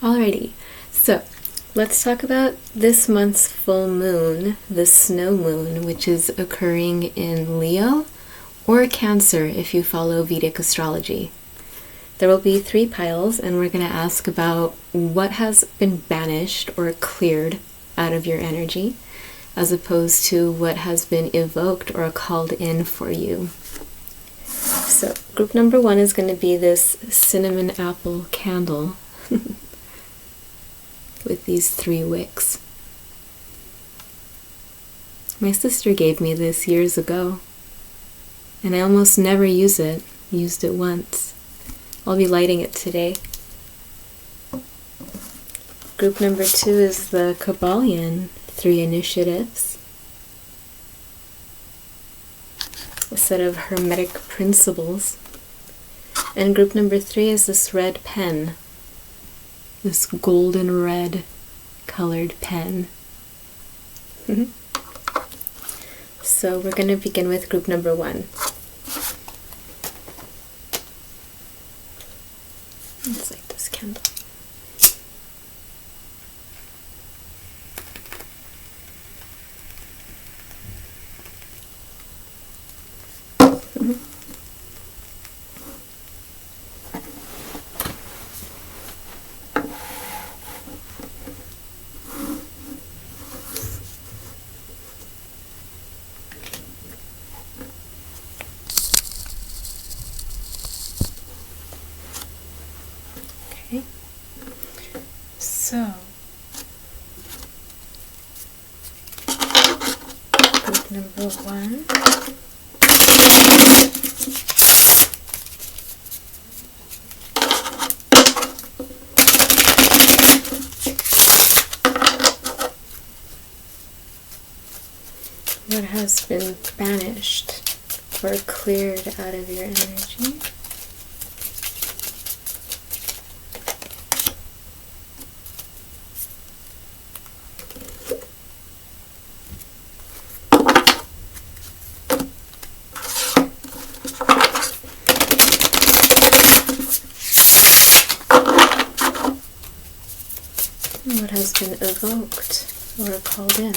Alrighty, so let's talk about this month's full moon, the snow moon, which is occurring in Leo or Cancer if you follow Vedic astrology. There will be 3 piles, and we're going to ask about what has been banished or cleared out of your energy, as opposed to what has been evoked or called in for you. So, group number 1 is going to be this cinnamon apple candle with these 3 wicks. My sister gave me this years ago, and I almost never used it once. I'll be lighting it today. Group number 2 is the Kabbalion 3 initiatives, a set of hermetic principles. And group number 3 is this red pen, this golden red colored pen. So we're going to begin with group number 1. Let's light this candle. Okay, so group number 1. What has been banished or cleared out of your energy? What has been evoked or called in?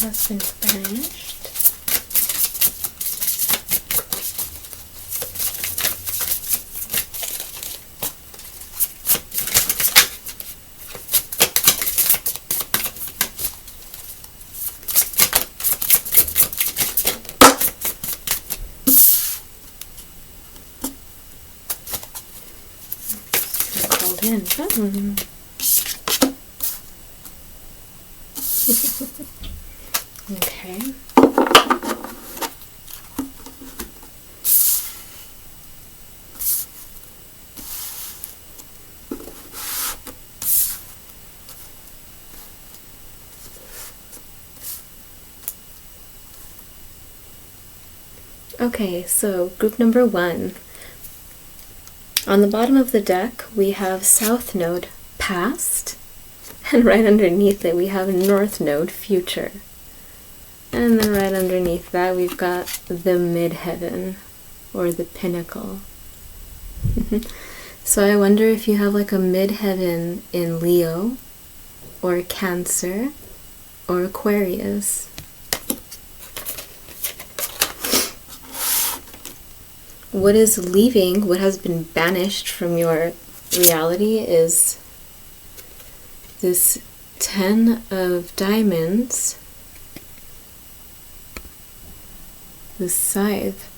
Has been banished. Called in. Okay. Okay, so group number 1. On the bottom of the deck, we have South Node, Past, and right underneath it, we have North Node, Future. And then right underneath that, we've got the midheaven, or the pinnacle. So I wonder if you have like a midheaven in Leo, or Cancer, or Aquarius. What is leaving, what has been banished from your reality is this 10 of diamonds, the scythe.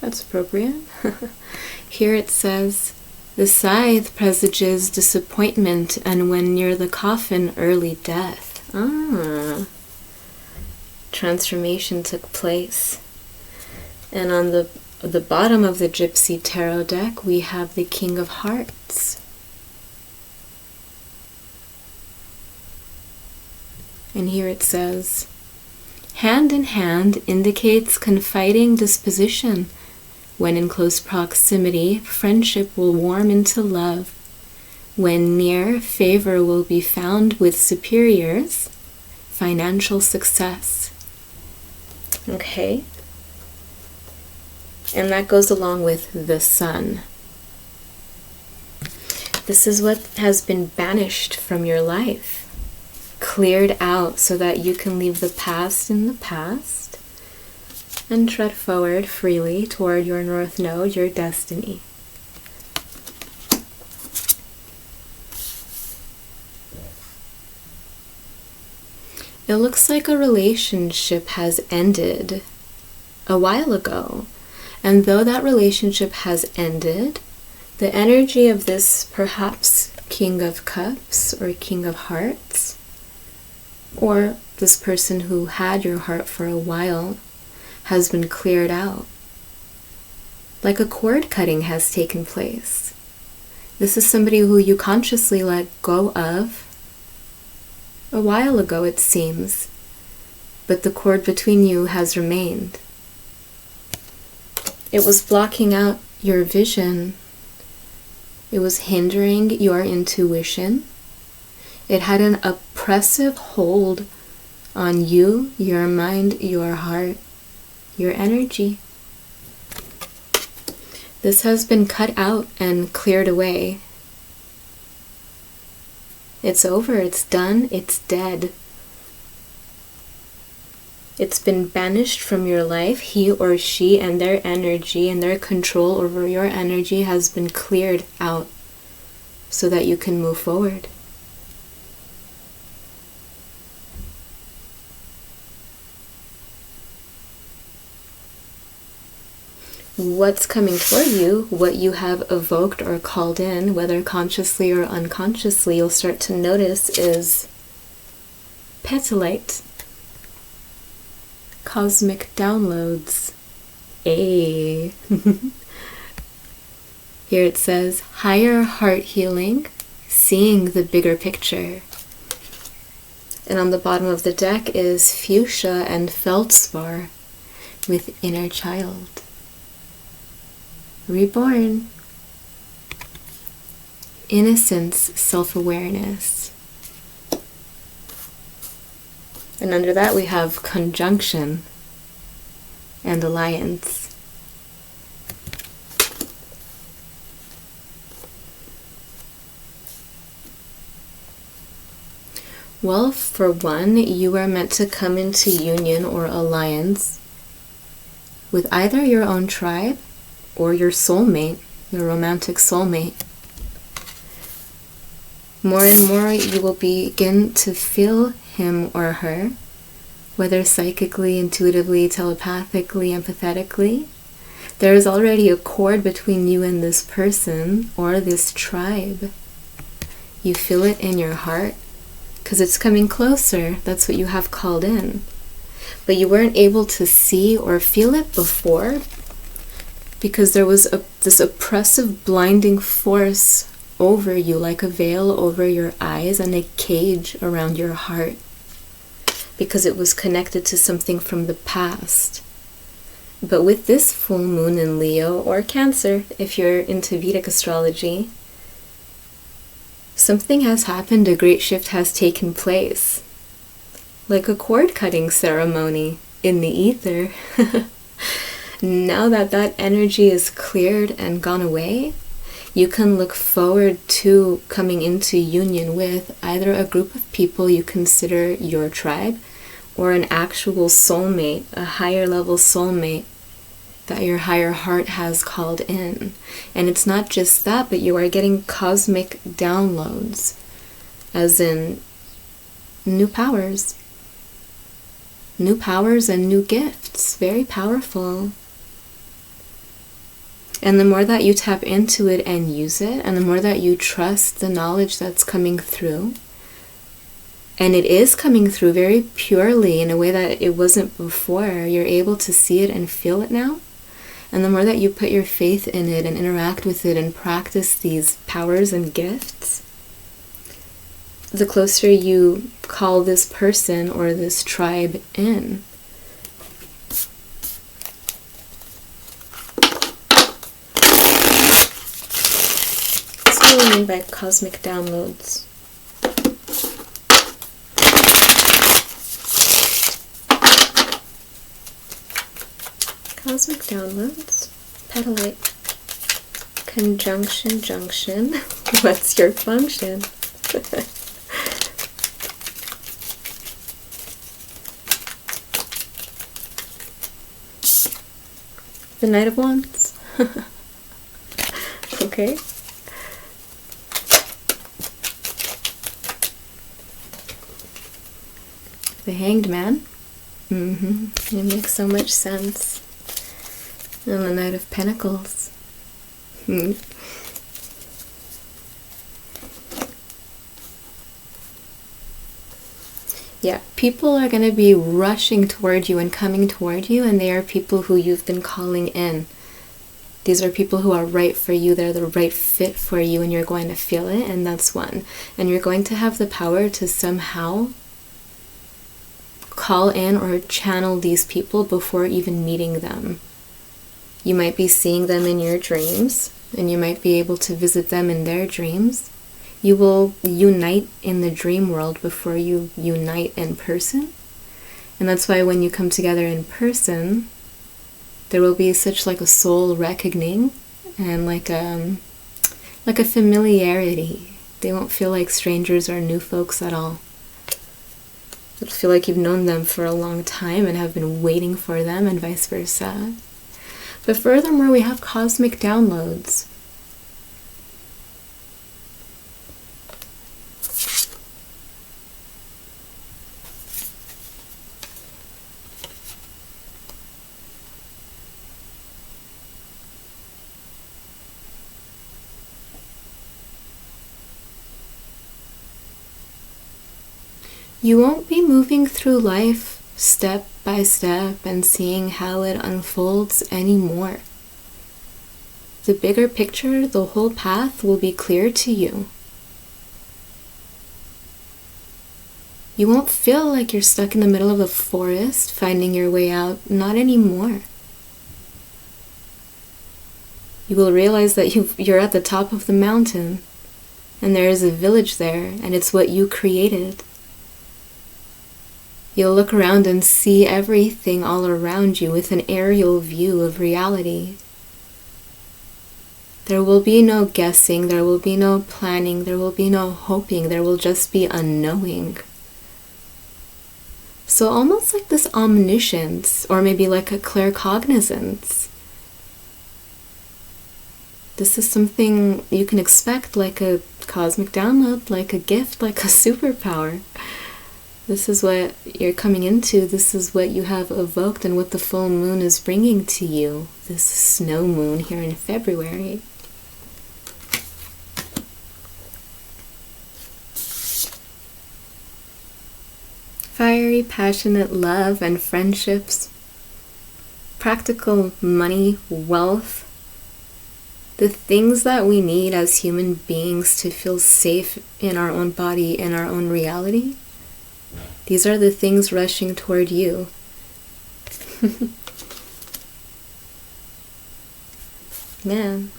That's appropriate. Here it says, the scythe presages disappointment and when near the coffin, early death. transformation took place. And on the bottom of the Gypsy Tarot deck, we have the King of Hearts. And here it says, hand in hand indicates confiding disposition. When in close proximity, friendship will warm into love. When near, favor will be found with superiors. Financial success. Okay. And that goes along with the Sun. This is what has been banished from your life. Cleared out so that you can leave the past in the past and tread forward freely toward your North Node, your destiny. It looks like a relationship has ended a while ago. And though that relationship has ended, the energy of this perhaps King of Cups or King of Hearts, or this person who had your heart for a while, has been cleared out. Like a cord cutting has taken place. This is somebody who you consciously let go of a while ago, it seems, but the cord between you has remained. It was blocking out your vision. It was hindering your intuition. It had an oppressive hold on you, your mind, your heart, your energy. This has been cut out and cleared away. It's over, it's done, it's dead. It's been banished from your life. He or she and their energy and their control over your energy has been cleared out so that you can move forward. What's coming toward you, what you have evoked or called in, whether consciously or unconsciously, you'll start to notice is petalite. Cosmic downloads. Here it says, higher heart healing, seeing the bigger picture. And on the bottom of the deck is fuchsia and feldspar with inner child. Reborn. Innocence, self-awareness. And under that we have conjunction and alliance. Well, for one, you are meant to come into union or alliance with either your own tribe or your soulmate, your romantic soulmate. More and more you will begin to feel him or her, whether psychically, intuitively, telepathically, empathetically. There is already a cord between you and this person or this tribe. You feel it in your heart because it's coming closer. That's what you have called in. But you weren't able to see or feel it before because there was this oppressive, blinding force over you, like a veil over your eyes and a cage around your heart, because it was connected to something from the past. But with this full moon in Leo or Cancer, if you're into Vedic astrology, something has happened, a great shift has taken place. Like a cord cutting ceremony in the ether. Now that that energy is cleared and gone away, you can look forward to coming into union with either a group of people you consider your tribe or an actual soulmate, a higher level soulmate that your higher heart has called in. And it's not just that, but you are getting cosmic downloads, as in new powers and new gifts. Very powerful. And the more that you tap into it and use it, and the more that you trust the knowledge that's coming through, And it is coming through very purely in a way that it wasn't before. You're able to see it and feel it now. And the more that you put your faith in it and interact with it and practice these powers and gifts, the closer you call this person or this tribe in. That's what I mean by cosmic downloads. Cosmic downloads, petalite, conjunction, junction, what's your function? The Knight of Wands. Okay. The Hanged Man. It makes so much sense. And the Knight of Pentacles. Yeah, people are going to be rushing toward you and coming toward you, and they are people who you've been calling in. These are people who are right for you. They're the right fit for you, and you're going to feel it, and that's one. And you're going to have the power to somehow call in or channel these people before even meeting them. You might be seeing them in your dreams, and you might be able to visit them in their dreams. You will unite in the dream world before you unite in person. And that's why when you come together in person, there will be such like a soul reckoning and like a familiarity. They won't feel like strangers or new folks at all. It'll feel like you've known them for a long time and have been waiting for them, and vice versa. But furthermore, we have cosmic downloads. You won't be moving through life step by step and seeing how it unfolds anymore. The bigger picture, the whole path will be clear to you. You won't feel like you're stuck in the middle of a forest finding your way out, not anymore. You will realize that you're at the top of the mountain and there is a village there, and it's what you created. You'll look around and see everything all around you with an aerial view of reality. There will be no guessing, there will be no planning, there will be no hoping, there will just be a knowing. So almost like this omniscience, or maybe like a claircognizance. This is something you can expect, like a cosmic download, like a gift, like a superpower. This is what you're coming into. This is what you have evoked and what the full moon is bringing to you. This snow moon here in February. Fiery, passionate love and friendships. Practical money, wealth. The things that we need as human beings to feel safe in our own body, in our own reality. These are the things rushing toward you. Man.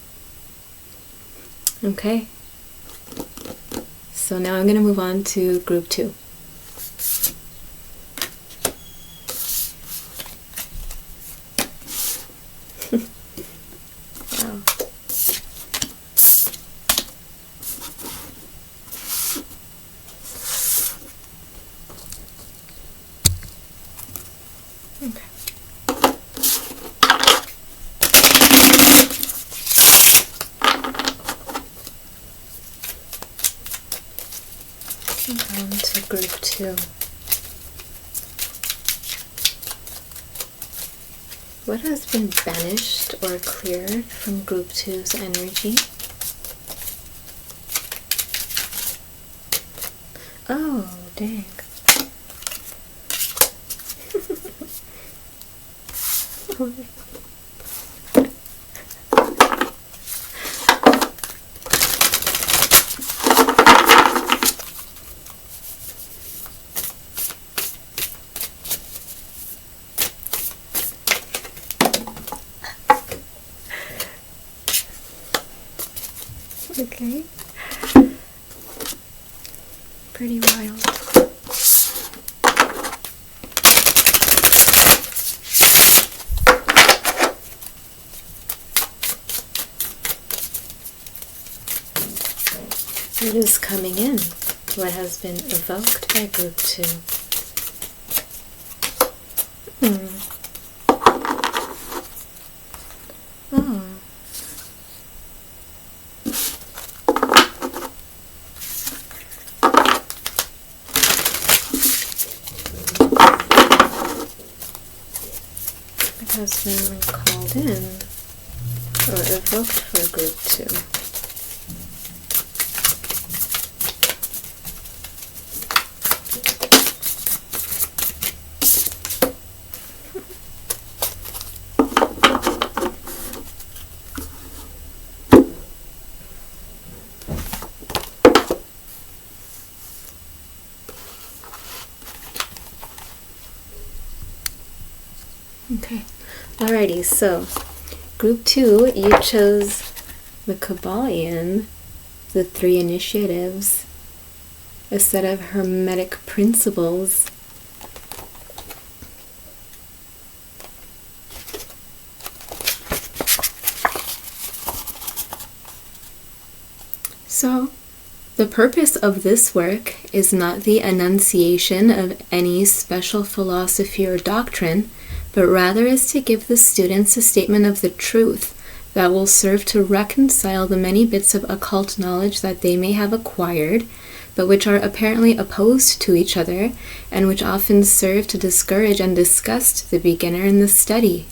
Okay. So now I'm going to move on to group 2. Wow. Okay. On to group 2. What has been banished or cleared from group 2's energy? Oh, dang. Alright. Okay. Pretty wild. It is coming in. What has been evoked by group 2. Oh. Has been called in or evoked for group 2. Okay. Alrighty, so group 2, you chose the Kabbalion, the 3 initiatives, a set of hermetic principles. So, the purpose of this work is not the enunciation of any special philosophy or doctrine, but rather is to give the students a statement of the truth that will serve to reconcile the many bits of occult knowledge that they may have acquired, but which are apparently opposed to each other, and which often serve to discourage and disgust the beginner in the study.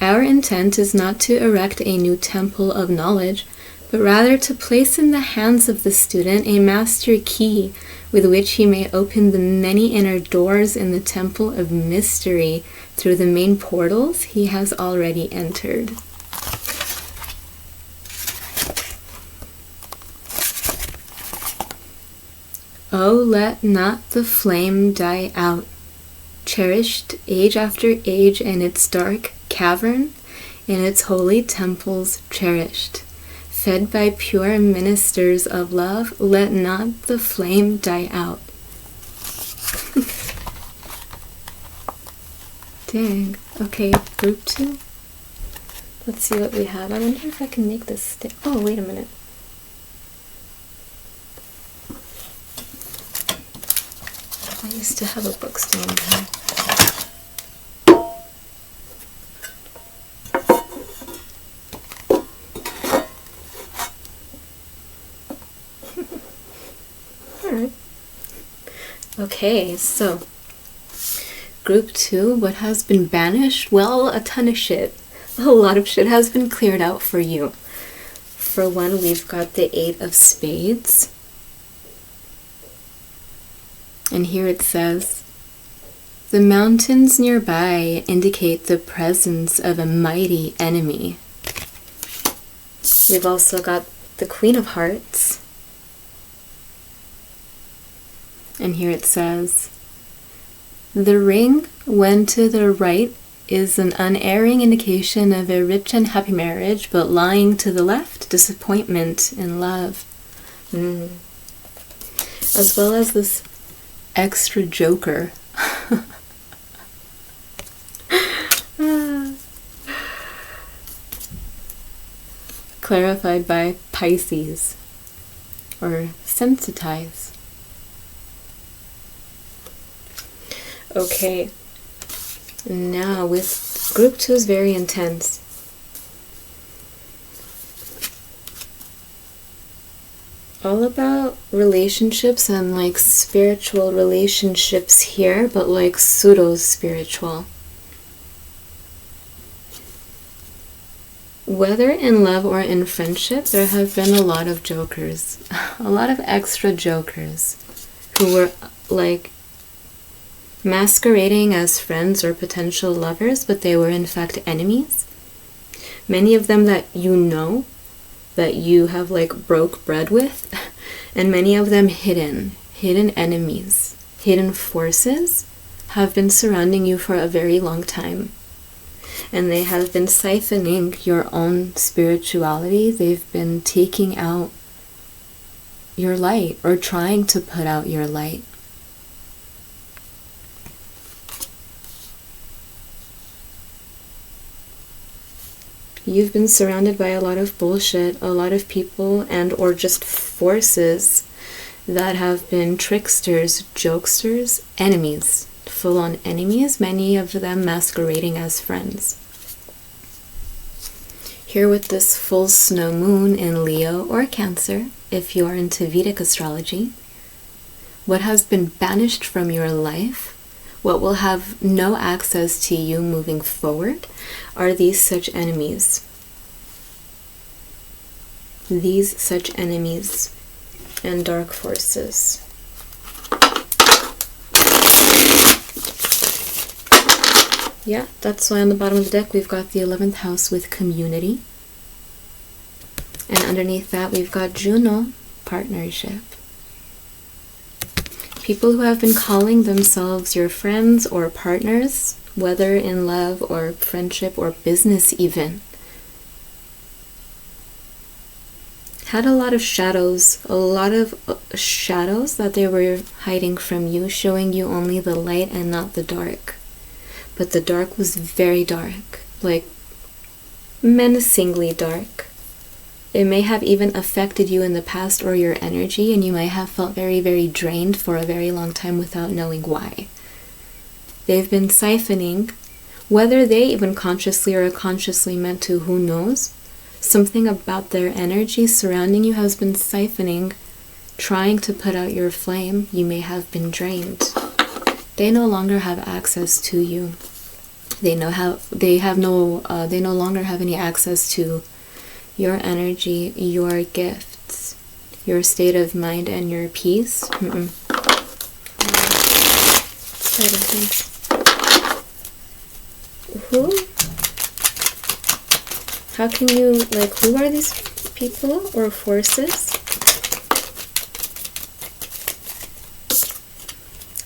Our intent is not to erect a new temple of knowledge, but rather to place in the hands of the student a master key with which he may open the many inner doors in the temple of mystery through the main portals he has already entered. Oh, let not the flame die out, cherished age after age in its dark cavern, in its holy temples cherished. Fed by pure ministers of love, let not the flame die out. Dang. Okay, group 2. Let's see what we have. I wonder if I can make this stick. Oh, wait a minute. I used to have a book stand here. Alright. Okay, so group 2, what has been banished? Well, a ton of shit. A lot of shit has been cleared out for you. For one, we've got the 8 of Spades. And here it says, the mountains nearby indicate the presence of a mighty enemy. We've also got the Queen of Hearts. And here it says, the ring, when to the right, is an unerring indication of a rich and happy marriage, but lying to the left, disappointment in love. As well as this extra joker. Clarified by Pisces, or sensitize. Okay, now with group 2 is very intense. All about relationships and like spiritual relationships here, but like pseudo-spiritual. Whether in love or in friendship, there have been a lot of jokers, a lot of extra jokers who were like masquerading as friends or potential lovers, but they were in fact enemies. Many of them that you know, that you have like broke bread with, and many of them hidden enemies, hidden forces have been surrounding you for a very long time. And they have been siphoning your own spirituality. They've been taking out your light, or trying to put out your light. You've been surrounded by a lot of bullshit, a lot of people and or just forces that have been tricksters, jokesters, enemies, full-on enemies, many of them masquerading as friends. Here with this full snow moon in Leo or Cancer, if you are into Vedic astrology, what has been banished from your life, what will have no access to you moving forward, are these such enemies. These such enemies and dark forces. Yeah, that's why on the bottom of the deck we've got the 11th house with community. And underneath that we've got Juno, partnership. People who have been calling themselves your friends or partners, whether in love or friendship or business even, had a lot of shadows that they were hiding from you, showing you only the light and not the dark. But the dark was very dark, like menacingly dark. It may have even affected you in the past or your energy, and you might have felt very, very drained for a very long time without knowing why. They've been siphoning, whether they even consciously or unconsciously meant to, who knows, something about their energy surrounding you has been siphoning, trying to put out your flame. You may have been drained. They no longer have access to you. They no longer have any access to your energy, your gifts, your state of mind, and your peace. Who? How can you, like, who are these people or forces?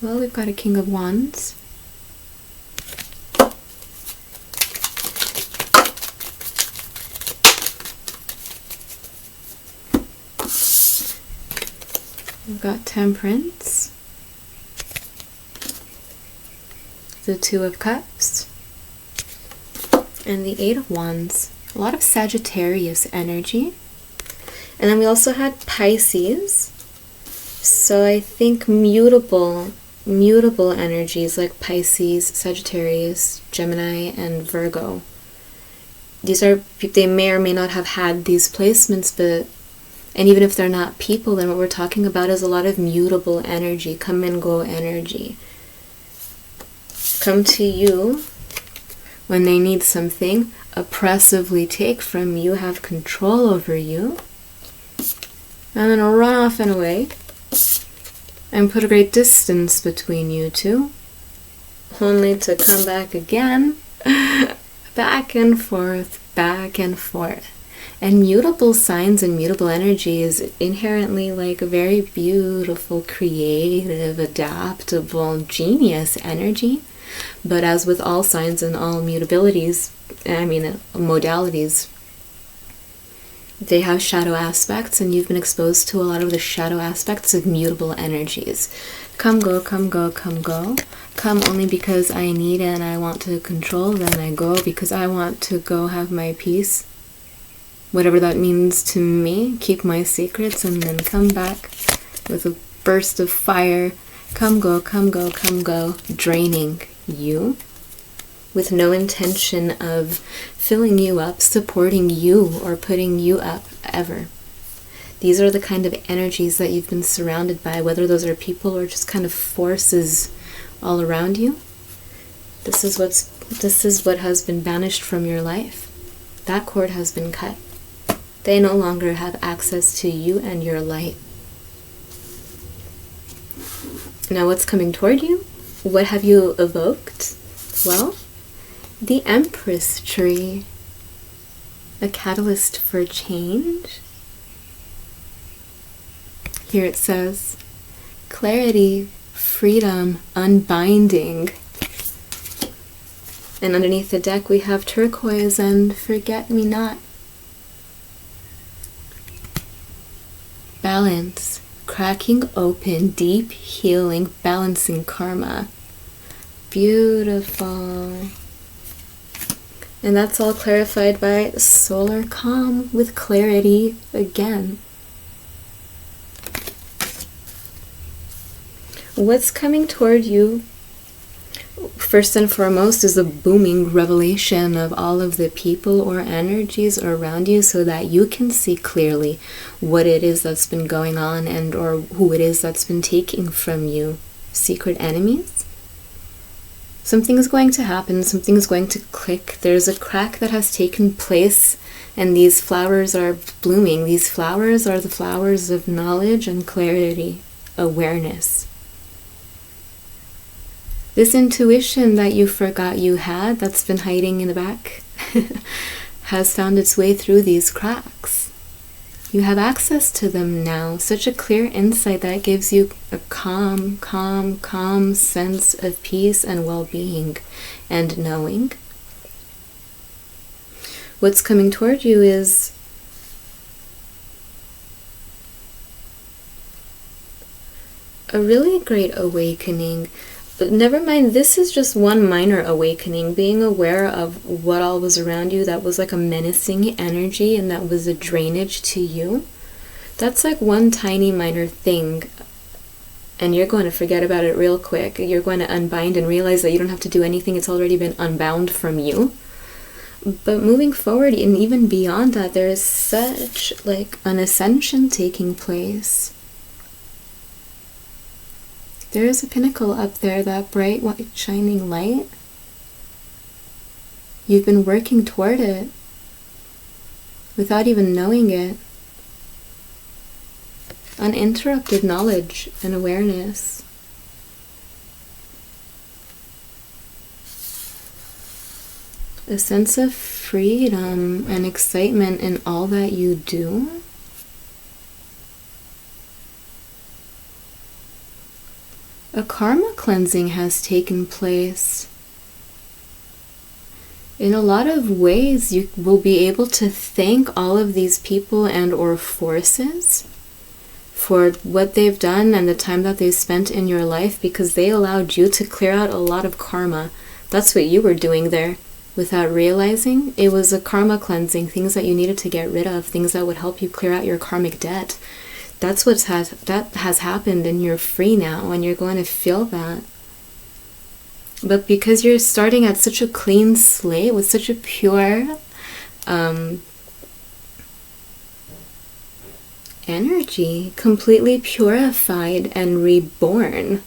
Well, we've got a King of Wands. We've got Temperance. The Two of Cups. And the Eight of Wands. A lot of Sagittarius energy. And then we also had Pisces. So I think mutable energies like Pisces, Sagittarius, Gemini, and Virgo. They may or may not have had these placements, and even if they're not people, then what we're talking about is a lot of mutable energy, come and go energy. Come to you when they need something, oppressively take from you, have control over you, and then run off and away. And put a great distance between you two, only to come back again, back and forth, back and forth. And mutable signs and mutable energy is inherently like a very beautiful, creative, adaptable, genius energy. But as with all signs and all modalities, they have shadow aspects, and you've been exposed to a lot of the shadow aspects of mutable energies. Come, go, come, go, come, go. Come only because I need it and I want to control, then I go because I want to go have my peace. Whatever that means to me, keep my secrets, and then come back with a burst of fire. Come, go, come, go, come, go. Draining you, with no intention of filling you up, supporting you, or putting you up ever. These are the kind of energies that you've been surrounded by, whether those are people or just kind of forces all around you. This is what has been banished from your life. That cord has been cut. They no longer have access to you and your light. Now what's coming toward you? What have you evoked? Well, the Empress tree. A catalyst for change. Here it says, clarity, freedom, unbinding. And underneath the deck we have turquoise and forget-me-not. Balance, cracking open, deep healing, balancing karma. Beautiful. And that's all clarified by solar calm with clarity again. What's coming toward you, first and foremost, is a booming revelation of all of the people or energies around you so that you can see clearly what it is that's been going on and or who it is that's been taking from you. Secret enemies? Something is going to happen, something is going to click. There's a crack that has taken place and these flowers are blooming. These flowers are the flowers of knowledge and clarity, awareness. This intuition that you forgot you had, that's been hiding in the back, has found its way through these cracks. You have access to them now. Such a clear insight that gives you a calm sense of peace and well-being and knowing. What's coming toward you is a really great awakening. Never mind, this is just one minor awakening, being aware of what all was around you that was like a menacing energy and that was a drainage to you. That's like one tiny minor thing, and you're going to forget about it real quick. You're going to unbind and realize that you don't have to do anything. It's already been unbound from you. But moving forward and even beyond that, there is such like an ascension taking place. There is a pinnacle up there, that bright, white, shining light. You've been working toward it without even knowing it. Uninterrupted knowledge and awareness. A sense of freedom and excitement in all that you do. A karma cleansing has taken place. In a lot of ways, you will be able to thank all of these people and or forces for what they've done and the time that they've spent in your life, because they allowed you to clear out a lot of karma. That's what you were doing there without realizing. It was a karma cleansing, things that you needed to get rid of, things that would help you clear out your karmic debt. That's what has happened, and you're free now, and you're going to feel that. But because you're starting at such a clean slate with such a pure energy, completely purified and reborn,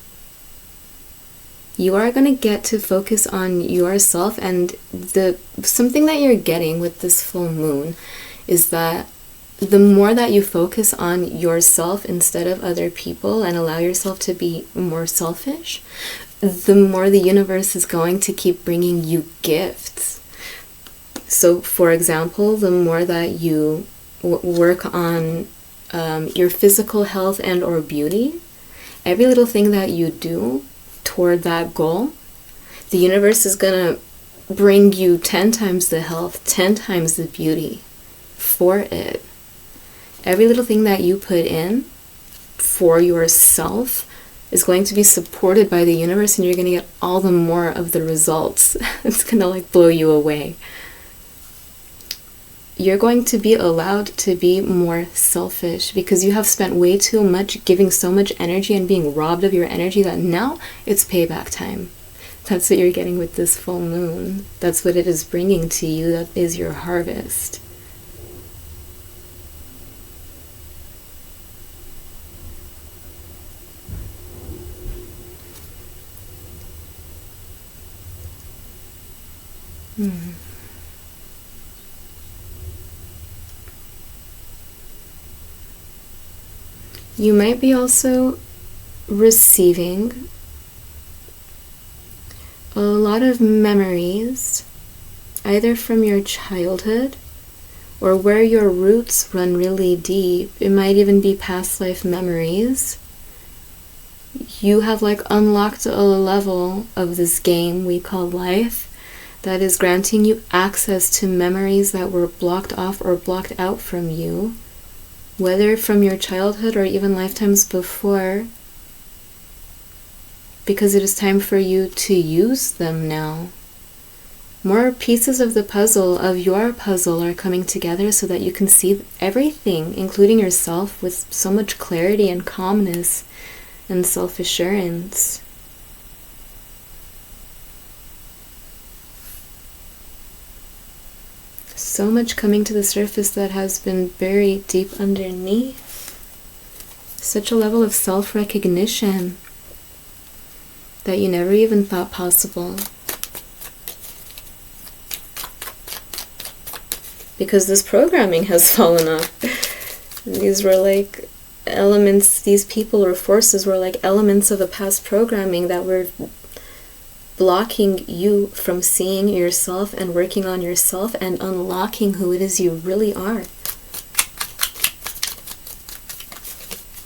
you are going to get to focus on yourself. And something that you're getting with this full moon is that the more that you focus on yourself instead of other people and allow yourself to be more selfish, the more the universe is going to keep bringing you gifts. So, for example, the more that you work on your physical health and or beauty, every little thing that you do toward that goal, the universe is going to bring you 10 times the health, 10 times the beauty for it. Every little thing that you put in for yourself is going to be supported by the universe, and you're going to get all the more of the results. It's going to like blow you away. You're going to be allowed to be more selfish because you have spent way too much giving so much energy and being robbed of your energy that now it's payback time. That's what you're getting with this full moon. That's what it is bringing to you. That is your harvest. You might be also receiving a lot of memories, either from your childhood or where your roots run really deep. It might even be past life memories. You have like unlocked a level of this game we call life that is granting you access to memories that were blocked off or blocked out from you, whether from your childhood or even lifetimes before, because it is time for you to use them now. More pieces of the puzzle, of your puzzle, are coming together so that you can see everything, including yourself, with so much clarity and calmness and self-assurance. So much coming to the surface that has been buried deep underneath. Such a level of self-recognition that you never even thought possible. Because this programming has fallen off. These were like elements, these people or forces were like elements of a past programming that were blocking you from seeing yourself and working on yourself and unlocking who it is you really are.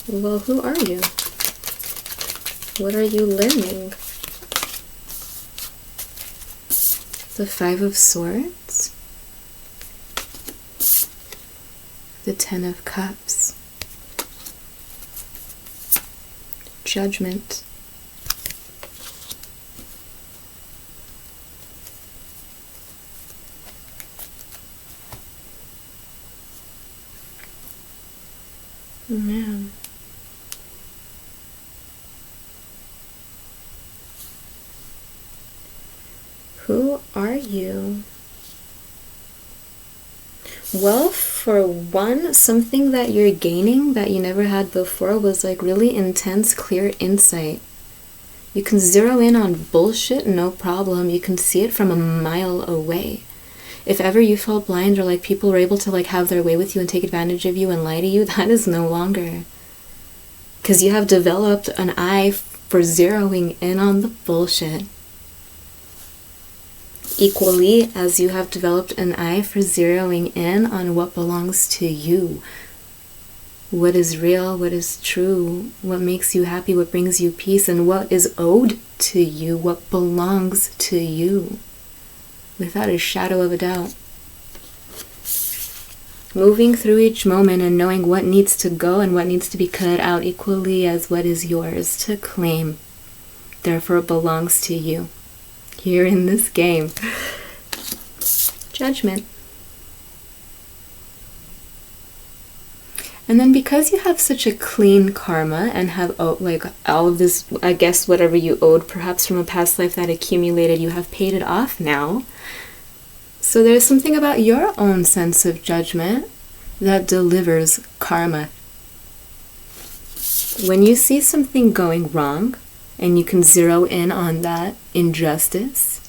Well, who are you? What are you learning? The Five of Swords. The Ten of Cups. Judgment. Man. Who are you? Well, for one, something that you're gaining that you never had before was like really intense, clear insight. You can zero in on bullshit, no problem. You can see it from a mile away. If ever you felt blind or like people were able to like have their way with you and take advantage of you and lie to you, that is no longer. Because you have developed an eye for zeroing in on the bullshit. Equally as you have developed an eye for zeroing in on what belongs to you. What is real, what is true, what makes you happy, what brings you peace, and what is owed to you, what belongs to you. Without a shadow of a doubt. Moving through each moment and knowing what needs to go and what needs to be cut out equally as what is yours to claim. Therefore it belongs to you. Here in this game. Judgment. And then because you have such a clean karma and have like all of this, I guess whatever you owed perhaps from a past life that accumulated, you have paid it off now. So there's something about your own sense of judgment that delivers karma. When you see something going wrong, and you can zero in on that injustice,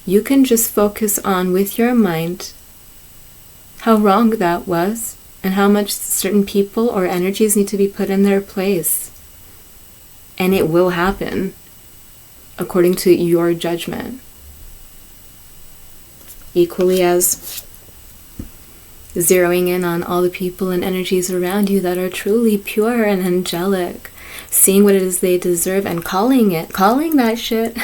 you can just focus on with your mind how wrong that was and how much certain people or energies need to be put in their place. And it will happen according to your judgment. Equally as zeroing in on all the people and energies around you that are truly pure and angelic, seeing what it is they deserve and calling that shit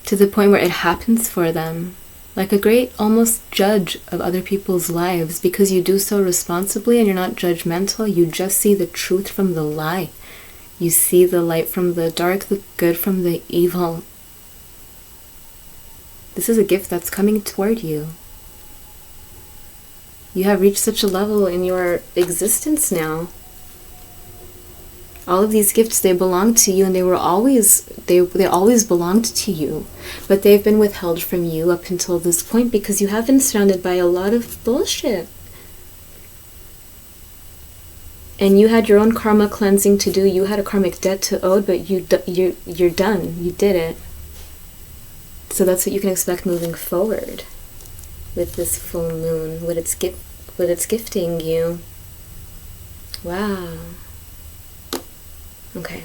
to the point where it happens for them. Like a great almost judge of other people's lives, because you do so responsibly and you're not judgmental. You just see the truth from the lie. You see the light from the dark, the good from the evil. This is a gift that's coming toward you. You have reached such a level in your existence now. All of these gifts, they belong to you, and they always belonged to you, but they've been withheld from you up until this point because you have been surrounded by a lot of bullshit. And you had your own karma cleansing to do. You had a karmic debt to owe, but you're done. You did it. So that's what you can expect moving forward with this full moon, what it's gifting you. Wow. Okay,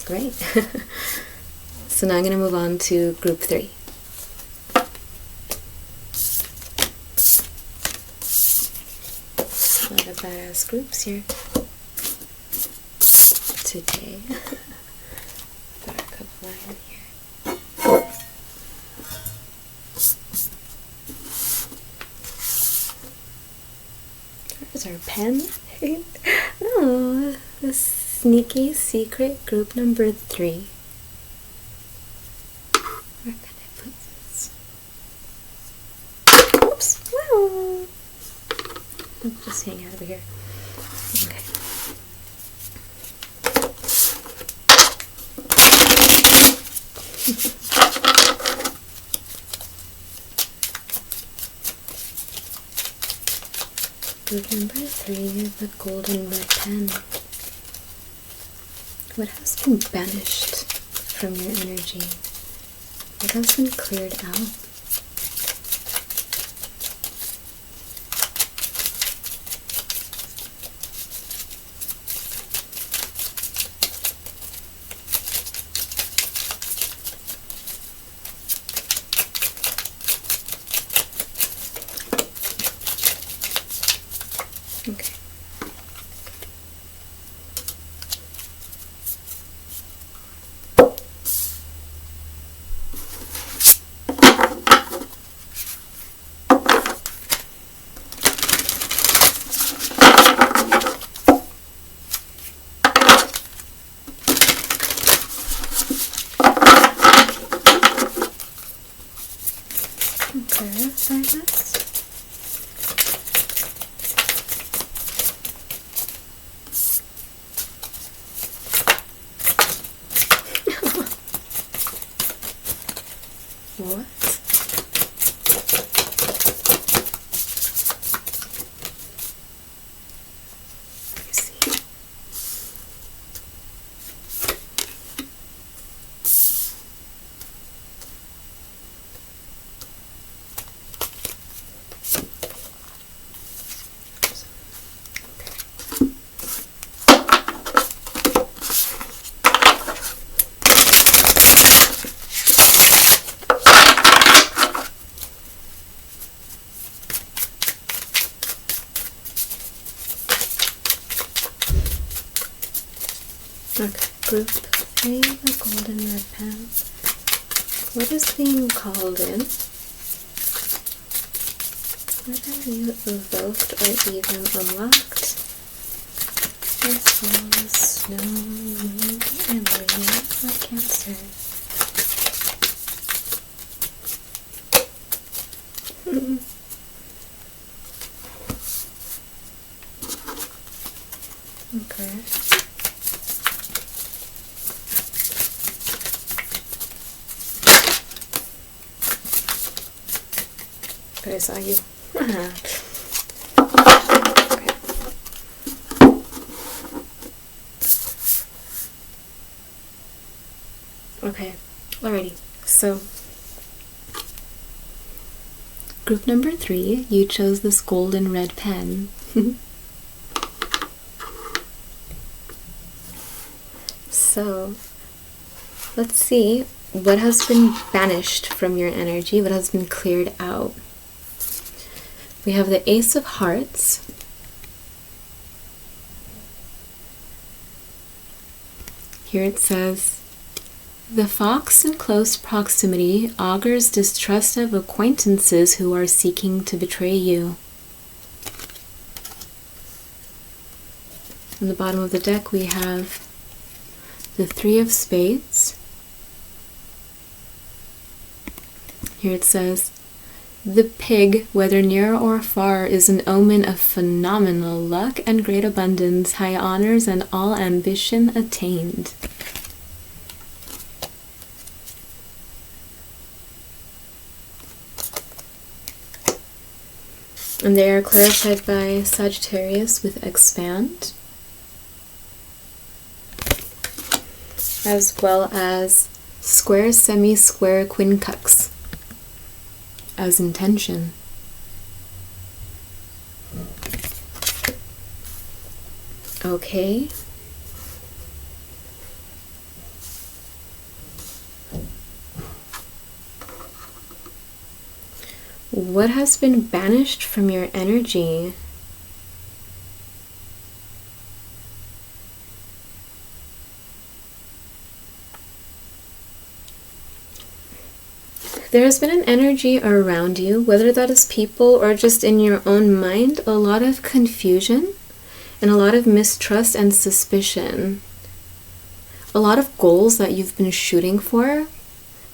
great. So now I'm going to move on to group 3. A lot of badass groups here today. Got a couple in here. There's our pen. Oh, the sneaky secret group number 3. Where can I put this? Oops! Well, let's just hang out over here. Okay. Group number 3, the golden red pen. What has been banished from your energy? What has been cleared out? Okay. Clarify this. What? I see. Okay, group 3, the golden red pen. What is being called in? What are you evoked or even unlocked? As well as snow, moon, and Leo or Cancer. Okay. But I saw you. Okay. Okay. Alrighty. So, group number 3, you chose this golden red pen. So, let's see what has been banished from your energy, what has been cleared out. We have the Ace of Hearts. Here it says, the fox in close proximity augurs distrust of acquaintances who are seeking to betray you. On the bottom of the deck we have the 3 of Spades. Here it says, the pig, whether near or far, is an omen of phenomenal luck and great abundance, high honors, and all ambition attained. And they are clarified by Sagittarius with expand, as well as square, semi-square, quincux as intention. Okay. What has been banished from your energy? There has been an energy around you, whether that is people or just in your own mind, a lot of confusion and a lot of mistrust and suspicion. A lot of goals that you've been shooting for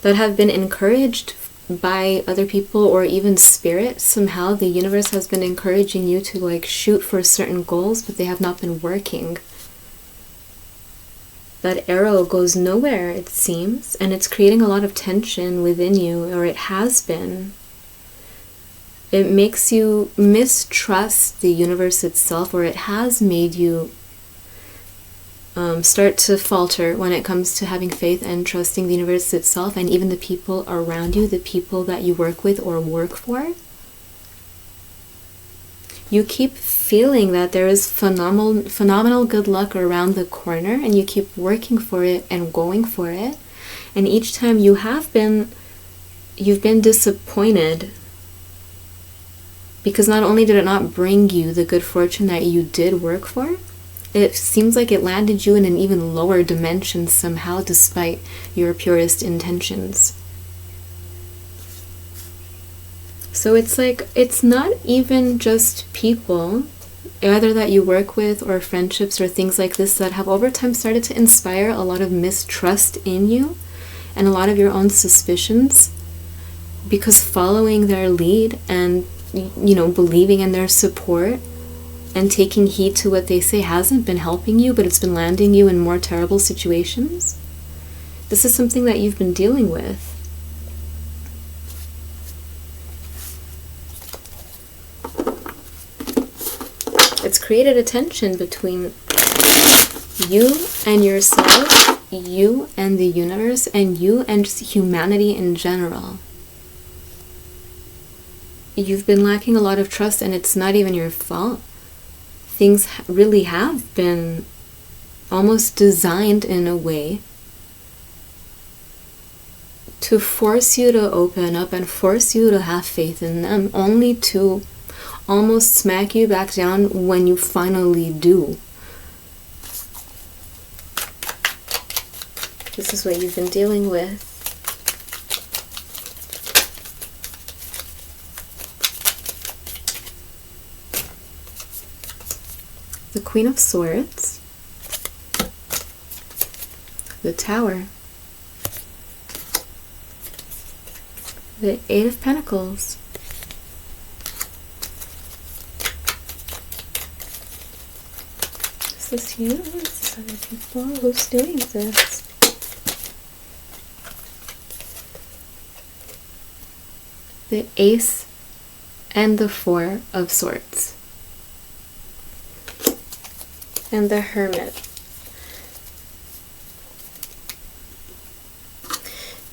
that have been encouraged by other people or even spirit. Somehow the universe has been encouraging you to like shoot for certain goals, but they have not been working. That arrow goes nowhere, it seems, and it's creating a lot of tension within you, or it has been. It makes you mistrust the universe itself, or it has made you start to falter when it comes to having faith and trusting the universe itself and even the people around you, the people that you work with or work for. You keep feeling that there is phenomenal good luck around the corner, and you keep working for it and going for it. And each time you've been disappointed, because not only did it not bring you the good fortune that you did work for, it seems like it landed you in an even lower dimension somehow, despite your purest intentions. So it's like, it's not even just people, either that you work with or friendships or things like this, that have over time started to inspire a lot of mistrust in you and a lot of your own suspicions, because following their lead and, you know, believing in their support and taking heed to what they say hasn't been helping you, but it's been landing you in more terrible situations. This is something that you've been dealing with. It's created a tension between you and yourself, you and the universe, and you and just humanity in general. You've been lacking a lot of trust, and it's not even your fault. Things really have been almost designed in a way to force you to open up and force you to have faith in them, only to almost smack you back down when you finally do. This is what you've been dealing with. The Queen of Swords, the Tower, the Eight of Pentacles, is this you? Is this other people? Who's doing this? The Ace and the Four of Swords. And the Hermit.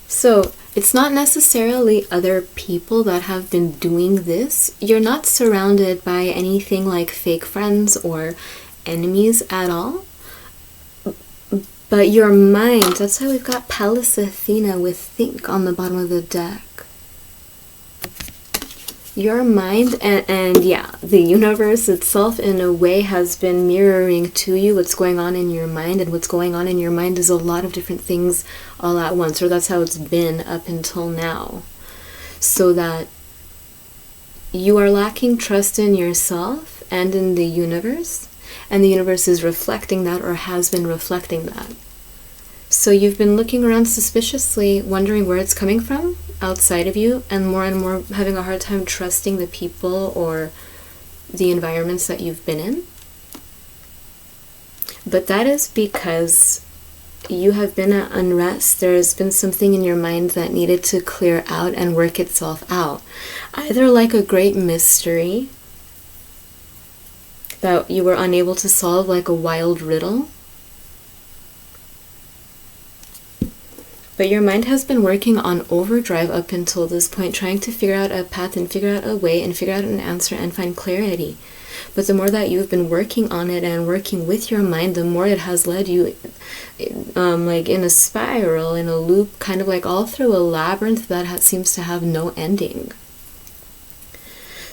So, it's not necessarily other people that have been doing this. You're not surrounded by anything like fake friends or enemies at all. But your mind, that's why we've got Pallas Athena with think on the bottom of the deck. Your mind and yeah, the universe itself in a way has been mirroring to you what's going on in your mind, and what's going on in your mind is a lot of different things all at once, or that's how it's been up until now. So that you are lacking trust in yourself and in the universe, and the universe is reflecting that, or has been reflecting that. So you've been looking around suspiciously, wondering where it's coming from outside of you, and more having a hard time trusting the people or the environments that you've been in. But that is because you have been at unrest. There has been something in your mind that needed to clear out and work itself out. Either like a great mystery that you were unable to solve, like a wild riddle. But your mind has been working on overdrive up until this point, trying to figure out a path and figure out a way and figure out an answer and find clarity. But the more that you've been working on it and working with your mind, the more it has led you like in a spiral, in a loop, kind of like all through a labyrinth that seems to have no ending.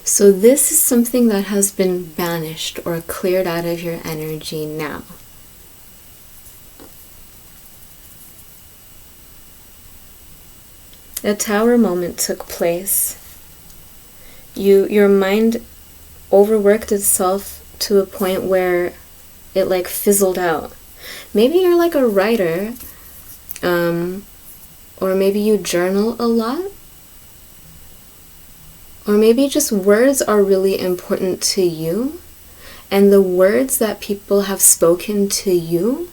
So this is something that has been banished or cleared out of your energy now. A tower moment took place. Your mind overworked itself to a point where it like fizzled out. Maybe you're like a writer, or maybe you journal a lot, or maybe just words are really important to you, and the words that people have spoken to you,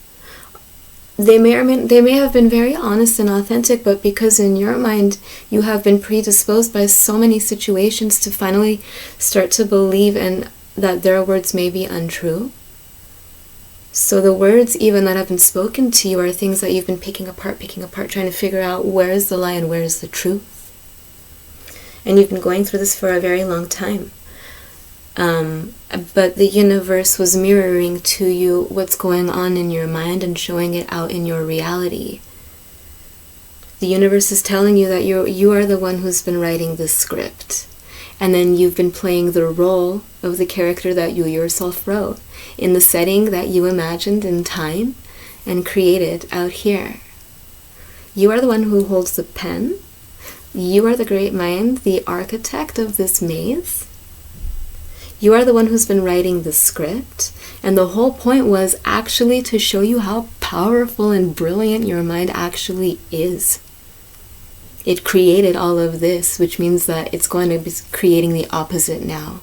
they may have been very honest and authentic, but because in your mind you have been predisposed by so many situations to finally start to believe in that their words may be untrue. So the words even that have been spoken to you are things that you've been picking apart, trying to figure out where is the lie and where is the truth. And you've been going through this for a very long time. But the universe was mirroring to you what's going on in your mind and showing it out in your reality. The universe is telling you that you are the one who's been writing this script. And then you've been playing the role of the character that you yourself wrote in the setting that you imagined in time and created out here. You are the one who holds the pen. You are the great mind, the architect of this maze. You are the one who's been writing the script. And the whole point was actually to show you how powerful and brilliant your mind actually is. It created all of this, which means that it's going to be creating the opposite now.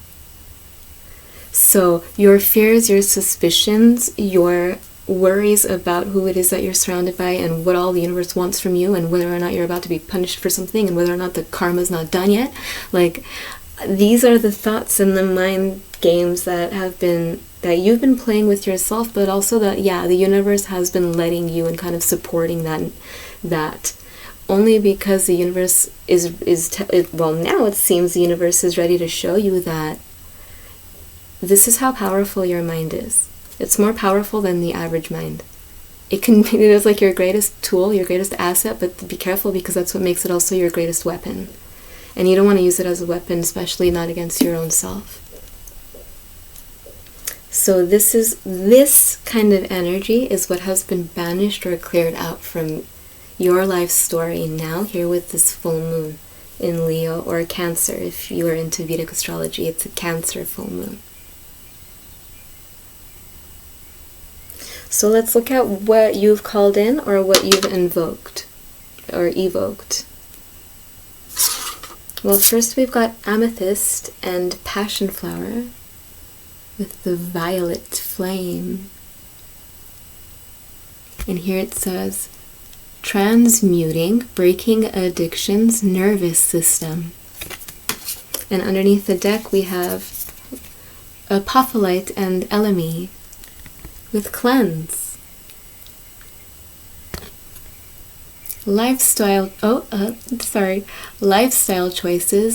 So your fears, your suspicions, your worries about who it is that you're surrounded by and what all the universe wants from you and whether or not you're about to be punished for something and whether or not the karma's not done yet, like, these are the thoughts and the mind games that you've been playing with yourself, but also that, the universe has been letting you and kind of supporting that only because the universe now it seems the universe is ready to show you that this is how powerful your mind is. It's more powerful than the average mind. It is like your greatest tool, your greatest asset, but be careful because that's what makes it also your greatest weapon. And you don't want to use it as a weapon, especially not against your own self. So this kind of energy is what has been banished or cleared out from your life story now, here with this full moon in Leo or Cancer. If you are into Vedic astrology, it's a Cancer full moon. So let's look at what you've called in or what you've invoked or evoked. Well, first we've got amethyst and passion flower with the violet flame. And here it says, transmuting, breaking addictions, nervous system. And underneath the deck we have apophyllite and elemi with cleanse. Lifestyle choices,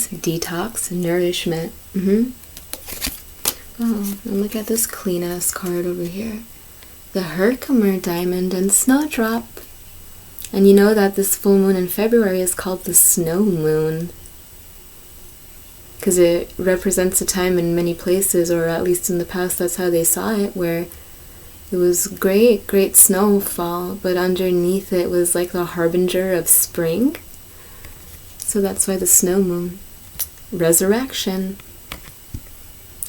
detox, nourishment. Oh, and look at this clean ass card over here. The Herkimer diamond and snowdrop. And you know that this full moon in February is called the snow moon, because it represents a time in many places, or at least in the past that's how they saw it, where it was great snowfall, but underneath it was like the harbinger of spring. So that's why the snow moon. Resurrection,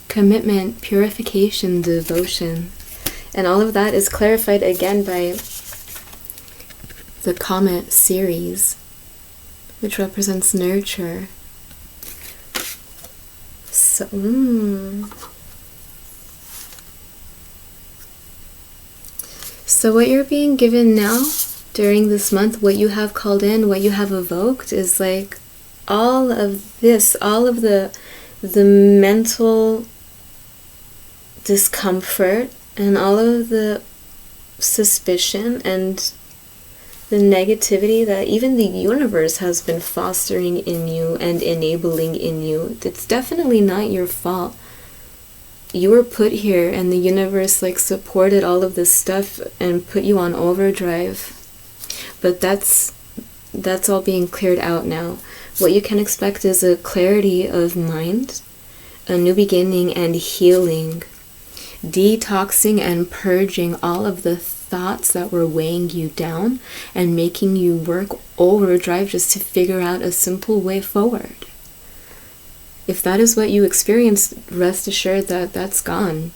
commitment, purification, devotion. And all of that is clarified again by the comet Ceres, which represents nurture. So, So what you're being given now during this month, what you have called in, what you have evoked, is like all of this, all of the mental discomfort and all of the suspicion and the negativity that even the universe has been fostering in you and enabling in you. It's definitely not your fault. You were put here and the universe like supported all of this stuff and put you on overdrive. But that's all being cleared out now. What you can expect is a clarity of mind a new beginning and healing, detoxing and purging all of the thoughts that were weighing you down and making you work overdrive just to figure out a simple way forward. If that is what you experienced, rest assured that that's gone.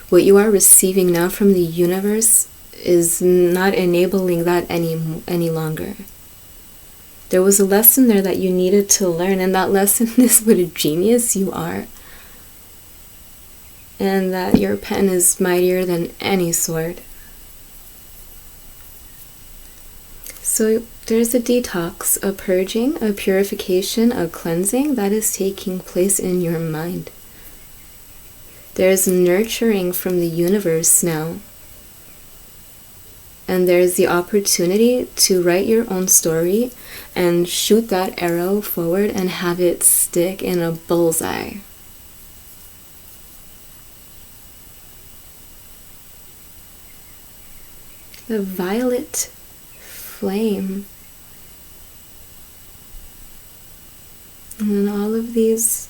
What you are receiving now from the universe is not enabling that any longer. There was a lesson there that you needed to learn, and that lesson is what a genius you are. And that your pen is mightier than any sword. So there's a detox, a purging, a purification, a cleansing that is taking place in your mind. There's nurturing from the universe now. And there's the opportunity to write your own story and shoot that arrow forward and have it stick in a bullseye. The violet flame. And then all of these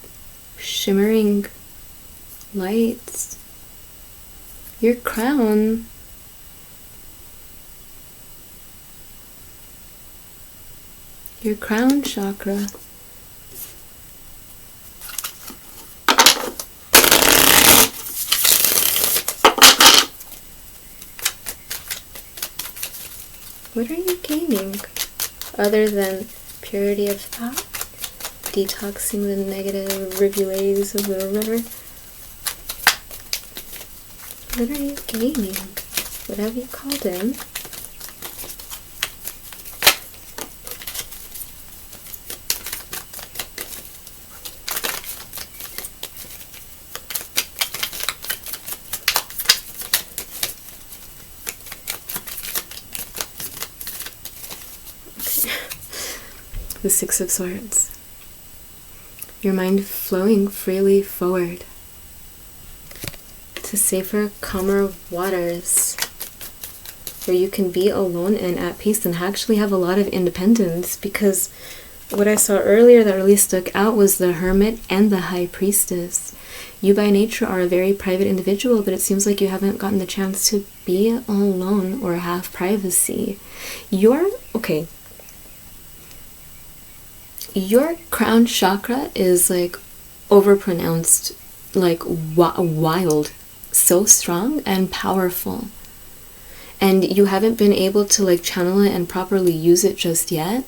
shimmering lights. Your crown. Your crown chakra. What are you gaining other than purity of thought, detoxing the negative rivulets of the river? What are you gaining? What have you called in? The Six of Swords. Your mind flowing freely forward to safer, calmer waters where you can be alone and at peace and actually have a lot of independence, because what I saw earlier that really stuck out was the Hermit and the High Priestess. You by nature are a very private individual, but it seems like you haven't gotten the chance to be alone or have privacy. Okay. Your crown chakra is like overpronounced, like wild, so strong and powerful. And you haven't been able to like channel it and properly use it just yet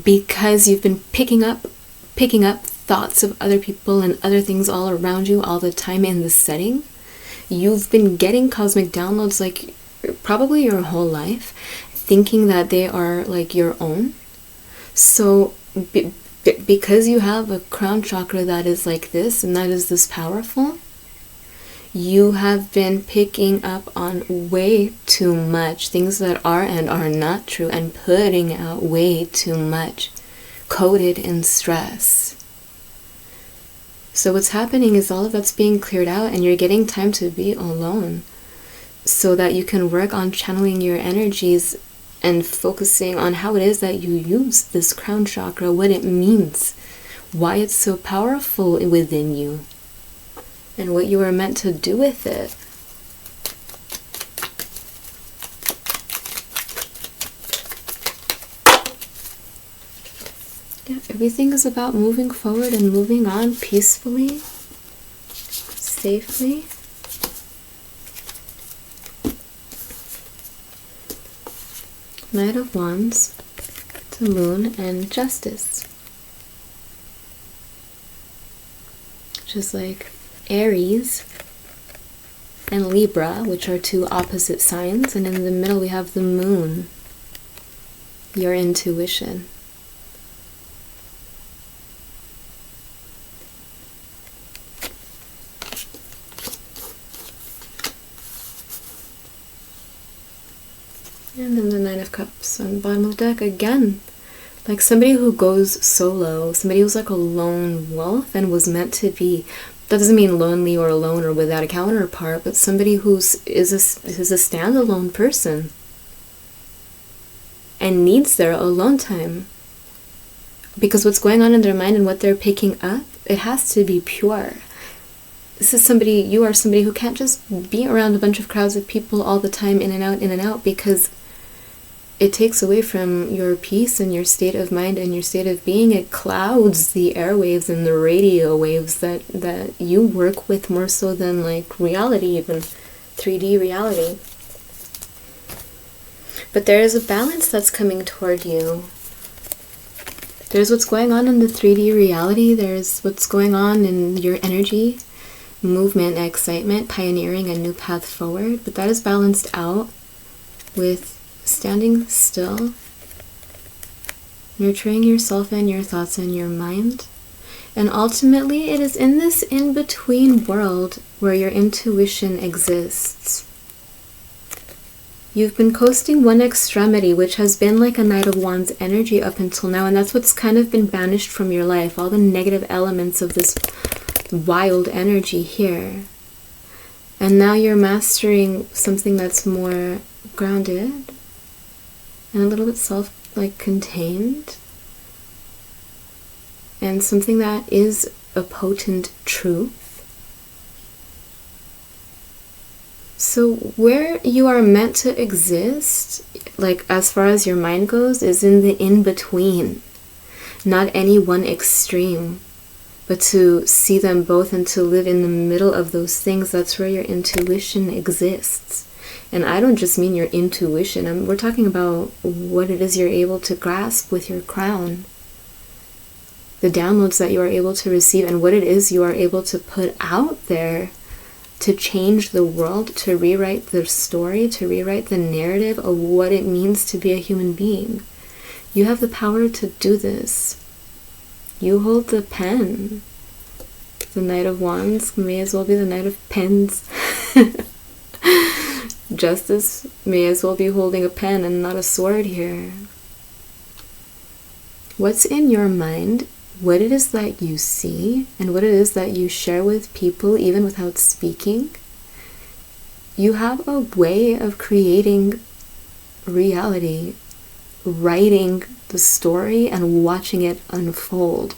because you've been picking up thoughts of other people and other things all around you all the time in the setting. You've been getting cosmic downloads like probably your whole life, thinking that they are like your own. So because you have a crown chakra that is like this and that is this powerful, you have been picking up on way too much things that are and are not true and putting out way too much, coated in stress. So what's happening is all of that's being cleared out and you're getting time to be alone so that you can work on channeling your energies and focusing on how it is that you use this crown chakra, what it means, why it's so powerful within you, and what you are meant to do with it. Yeah, everything is about moving forward and moving on peacefully, safely. Knight of Wands, the Moon, and Justice. Just like Aries and Libra, which are two opposite signs, and in the middle we have the Moon, your intuition. And then the Nine of Cups on the bottom of the deck again. Like somebody who goes solo, somebody who's like a lone wolf and was meant to be. That doesn't mean lonely or alone or without a counterpart, but somebody who's is a standalone person and needs their alone time. Because what's going on in their mind and what they're picking up it has to be pure. You are somebody who can't just be around a bunch of crowds of people all the time, in and out, because it takes away from your peace and your state of mind and your state of being. It clouds the airwaves and the radio waves that you work with more so than like reality, even 3D reality. But there is a balance that's coming toward you. There's what's going on in the 3D reality. There's what's going on in your energy, movement, excitement, pioneering a new path forward. But that is balanced out with standing still, nurturing yourself and your thoughts and your mind. And ultimately, it is in this in-between world where your intuition exists. You've been coasting one extremity, which has been like a Knight of Wands energy up until now, and that's what's kind of been banished from your life, all the negative elements of this wild energy here. And now you're mastering something that's more grounded and a little bit contained, and something that is a potent truth. So where you are meant to exist, like as far as your mind goes, is in the in-between. Not any one extreme, but to see them both and to live in the middle of those things. That's where your intuition exists. And I don't just mean your intuition. We're talking about what it is you're able to grasp with your crown. The downloads that you are able to receive and what it is you are able to put out there to change the world, to rewrite the story, to rewrite the narrative of what it means to be a human being. You have the power to do this. You hold the pen. The Knight of Wands may as well be the Knight of Pens. Justice may as well be holding a pen and not a sword here. What's in your mind, what it is that you see, and what it is that you share with people even without speaking, you have a way of creating reality, writing the story and watching it unfold.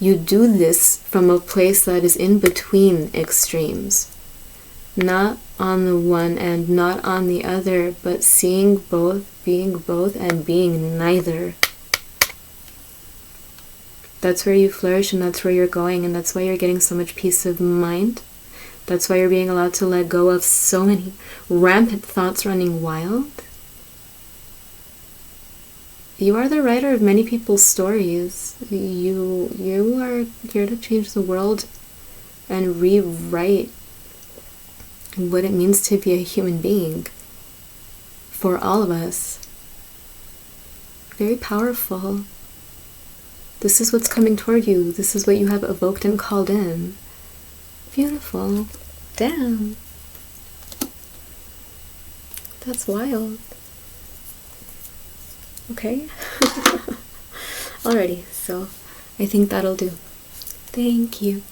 You do this from a place that is in between extremes. Not on the one and not on the other, but seeing both, being both, and being neither. That's where you flourish, and that's where you're going, and that's why you're getting so much peace of mind. That's why you're being allowed to let go of so many rampant thoughts running wild. You are the writer of many people's stories. You are here to change the world and rewrite what it means to be a human being for all of us. Very powerful. This is what's coming toward you. This is what you have evoked and called in. Beautiful. Damn. That's wild. Okay. Alrighty, so I think that'll do. Thank you.